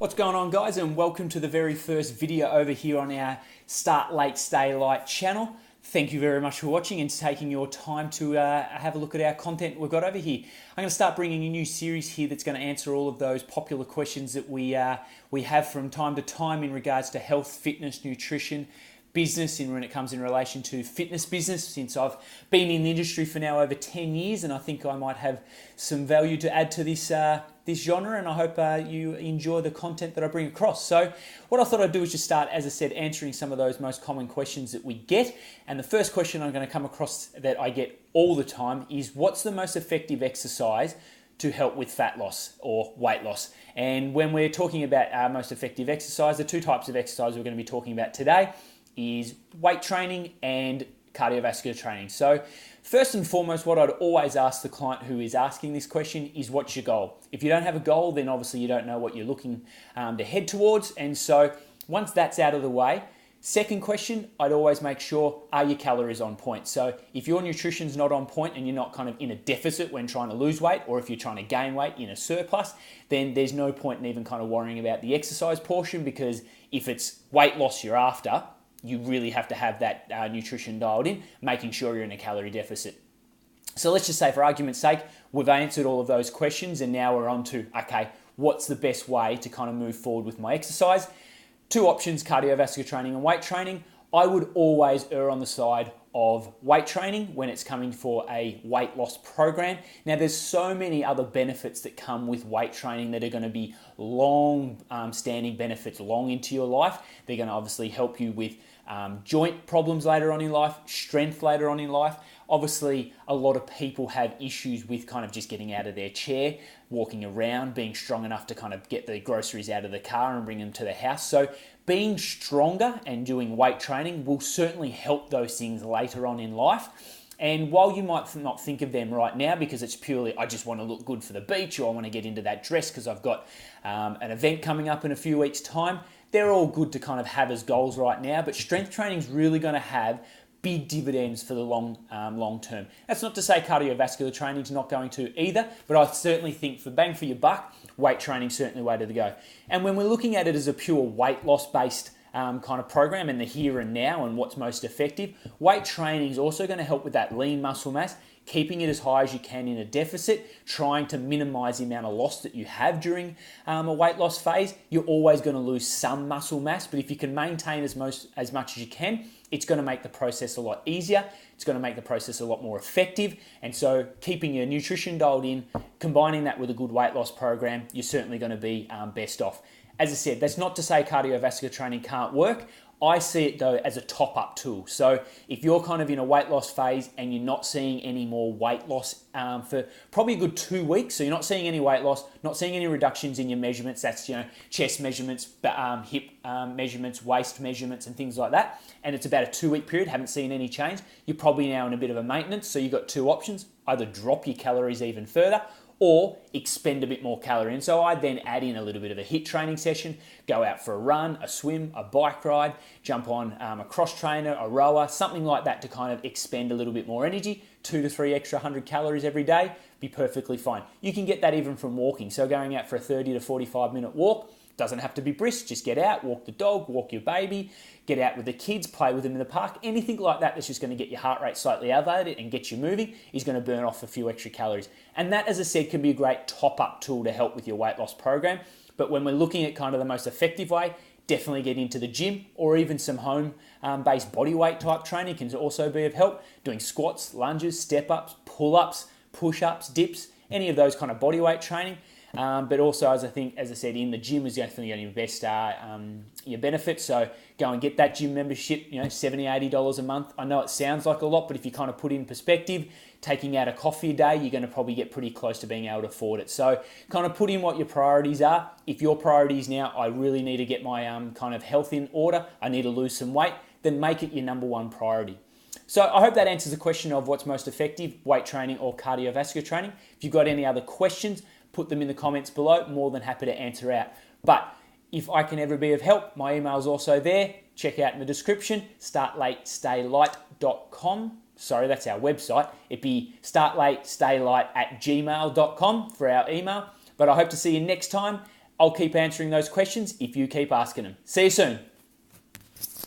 What's going on, guys, and welcome to the very first video over here on our Start Late, Stay Light channel. Thank you very much for watching and taking your time to have a look at our content we've got over here. I'm going to start bringing a new series here that's going to answer all of those popular questions that we have from time to time in regards to health, fitness, nutrition, business, and when it comes in relation to fitness business, since I've been in the industry for now over 10 years, and I think I might have some value to add to this genre, and I hope you enjoy the content that I bring across. So what I thought I'd do is just start, as I said, answering some of those most common questions that we get. And the first question I'm going to come across that I get all the time is, what's the most effective exercise to help with fat loss or weight loss? And when we're talking about our most effective exercise, the two types of exercise we're going to be talking about today is weight training and cardiovascular training. So first and foremost, what I'd always ask the client who is asking this question is, what's your goal? If you don't have a goal, then obviously you don't know what you're looking to head towards. And so once that's out of the way, second question, I'd always make sure, are your calories on point? So if your nutrition's not on point and you're not kind of in a deficit when trying to lose weight, or if you're trying to gain weight in a surplus, then there's no point in even kind of worrying about the exercise portion, because if it's weight loss you're after, you really have to have that nutrition dialed in, making sure you're in a calorie deficit. So let's just say, for argument's sake, we've answered all of those questions, and now we're on to, okay, what's the best way to kind of move forward with my exercise? Two options, cardiovascular training and weight training. I would always err on the side of weight training when it's coming for a weight loss program. Now, there's so many other benefits that come with weight training that are going to be long-standing benefits long into your life. They're going to obviously help you with joint problems later on in life, strength later on in life. Obviously, a lot of people have issues with kind of just getting out of their chair, walking around, being strong enough to kind of get the groceries out of the car and bring them to the house. So being stronger and doing weight training will certainly help those things later on in life. And while you might not think of them right now because it's purely, I just want to look good for the beach, or I want to get into that dress because I've got an event coming up in a few weeks' time, they're all good to kind of have as goals right now. But strength training is really going to have big dividends for the long term. That's not to say cardiovascular training is not going to either, but I certainly think for bang for your buck, weight training is certainly the way to go. And when we're looking at it as a pure weight loss based kind of program in the here and now and what's most effective, weight training is also going to help with that lean muscle mass, keeping it as high as you can in a deficit, trying to minimize the amount of loss that you have during a weight loss phase. You're always going to lose some muscle mass, but if you can maintain as much as you can, it's going to make the process a lot easier. It's going to make the process a lot more effective. And so keeping your nutrition dialed in, combining that with a good weight loss program, you're certainly going to be best off. As I said, that's not to say cardiovascular training can't work. I see it though as a top-up tool. So if you're kind of in a weight loss phase and you're not seeing any more weight loss for probably a good 2 weeks, so you're not seeing any weight loss, not seeing any reductions in your measurements, that's chest measurements, hip measurements, waist measurements and things like that, and it's about a 2-week period, haven't seen any change, you're probably now in a bit of a maintenance. So you've got two options: either drop your calories even further or expend a bit more calorie. And so I then add in a little bit of a HIIT training session, go out for a run, a swim, a bike ride, jump on a cross trainer, a rower, something like that to kind of expend a little bit more energy, 2 to 3 extra 100 calories every day, be perfectly fine. You can get that even from walking. So going out for a 30 to 45 minute walk, doesn't have to be brisk, just get out, walk the dog, walk your baby, get out with the kids, play with them in the park. Anything like that that's just going to get your heart rate slightly elevated and get you moving is going to burn off a few extra calories. And that, as I said, can be a great top-up tool to help with your weight loss program. But when we're looking at kind of the most effective way, definitely get into the gym, or even some home-based body weight type training can also be of help. Doing squats, lunges, step-ups, pull-ups, push-ups, dips, any of those kind of body weight training. But also, as I said, in the gym is definitely going to invest your benefits. So go and get that gym membership, $70, $80 a month. I know it sounds like a lot, but if you kind of put it in perspective, taking out a coffee a day, you're going to probably get pretty close to being able to afford it. So kind of put in what your priorities are. If your priorities now, I really need to get my kind of health in order, I need to lose some weight, then make it your number one priority. So I hope that answers the question of what's most effective, weight training or cardiovascular training. If you've got any other questions, put them in the comments below. More than happy to answer out. But if I can ever be of help, my email is also there. Check out in the description, startlatestaylight.com. Sorry, that's our website. It'd be startlatestaylight@gmail.com for our email. But I hope to see you next time. I'll keep answering those questions if you keep asking them. See you soon.